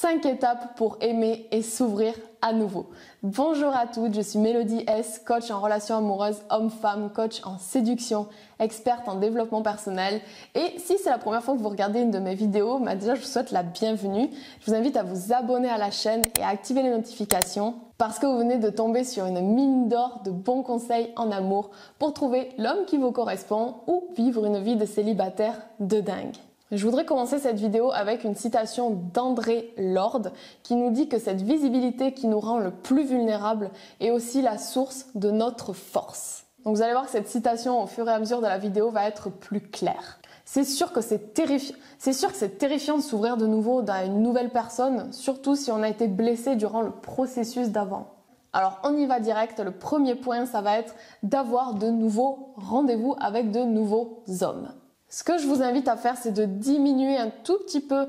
5 étapes pour aimer et s'ouvrir à nouveau. Bonjour à toutes, je suis Mélodie S, coach en relations amoureuses homme-femme, coach en séduction, experte en développement personnel. Et si c'est la première fois que vous regardez une de mes vidéos, déjà je vous souhaite la bienvenue. Je vous invite à vous abonner à la chaîne et à activer les notifications parce que vous venez de tomber sur une mine d'or de bons conseils en amour pour trouver l'homme qui vous correspond ou vivre une vie de célibataire de dingue. Je voudrais commencer cette vidéo avec une citation d'André Lorde qui nous dit que cette visibilité qui nous rend le plus vulnérables est aussi la source de notre force. Donc vous allez voir que cette citation au fur et à mesure de la vidéo va être plus claire. C'est sûr que c'est terrifiant de s'ouvrir de nouveau à une nouvelle personne, surtout si on a été blessé durant le processus d'avant. Alors on y va direct, le premier point ça va être d'avoir de nouveaux rendez-vous avec de nouveaux hommes. Ce que je vous invite à faire, c'est de diminuer un tout petit peu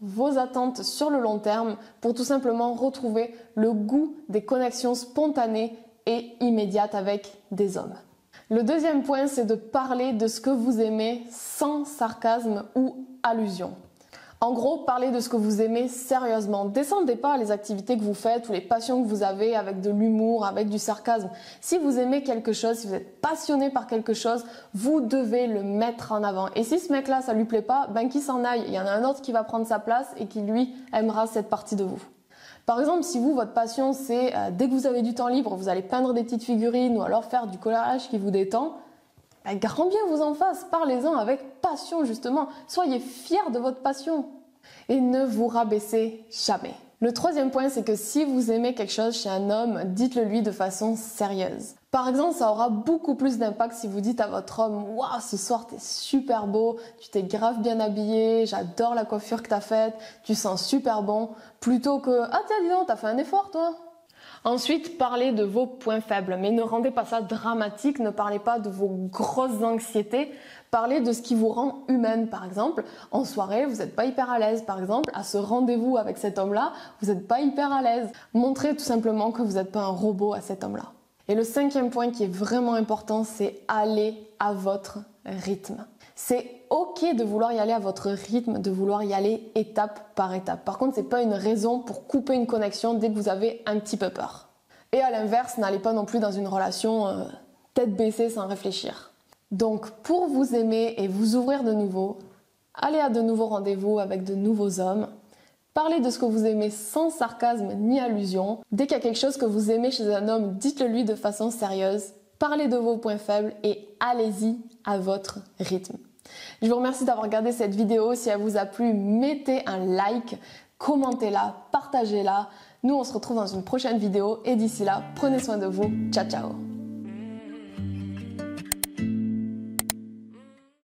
vos attentes sur le long terme pour tout simplement retrouver le goût des connexions spontanées et immédiates avec des hommes. Le deuxième point, c'est de parler de ce que vous aimez sans sarcasme ou allusion. En gros, parlez de ce que vous aimez sérieusement. Descendez pas les activités que vous faites ou les passions que vous avez avec de l'humour, avec du sarcasme. Si vous aimez quelque chose, si vous êtes passionné par quelque chose, vous devez le mettre en avant. Et si ce mec-là, ça lui plaît pas, qu'il s'en aille. Il y en a un autre qui va prendre sa place et qui, lui, aimera cette partie de vous. Par exemple, si vous, votre passion, c'est dès que vous avez du temps libre, vous allez peindre des petites figurines ou alors faire du coloriage qui vous détend, grand bien vous en fasse, parlez-en avec passion justement, soyez fiers de votre passion et ne vous rabaissez jamais. Le troisième point, c'est que si vous aimez quelque chose chez un homme, dites-le lui de façon sérieuse. Par exemple, ça aura beaucoup plus d'impact si vous dites à votre homme « Waouh, ce soir t'es super beau, tu t'es grave bien habillé, j'adore la coiffure que t'as faite, tu sens super bon », plutôt que « Ah tiens, dis donc, t'as fait un effort toi ». Ensuite, parlez de vos points faibles, mais ne rendez pas ça dramatique, ne parlez pas de vos grosses anxiétés, parlez de ce qui vous rend humaine. Par exemple, en soirée, vous n'êtes pas hyper à l'aise. Par exemple, à ce rendez-vous avec cet homme-là, vous n'êtes pas hyper à l'aise. Montrez tout simplement que vous n'êtes pas un robot à cet homme-là. Et le cinquième point qui est vraiment important, c'est aller à votre rythme. C'est ok de vouloir y aller à votre rythme, de vouloir y aller étape par étape. Par contre, c'est pas une raison pour couper une connexion dès que vous avez un petit peu peur. Et à l'inverse, n'allez pas non plus dans une relation tête baissée sans réfléchir. Donc, pour vous aimer et vous ouvrir de nouveau, allez à de nouveaux rendez-vous avec de nouveaux hommes. Parlez de ce que vous aimez sans sarcasme ni allusion. Dès qu'il y a quelque chose que vous aimez chez un homme, dites-le lui de façon sérieuse. Parlez de vos points faibles et allez-y à votre rythme. Je vous remercie d'avoir regardé cette vidéo. Si elle vous a plu, mettez un like, commentez-la, partagez-la. Nous, on se retrouve dans une prochaine vidéo et d'ici là, prenez soin de vous. Ciao, ciao!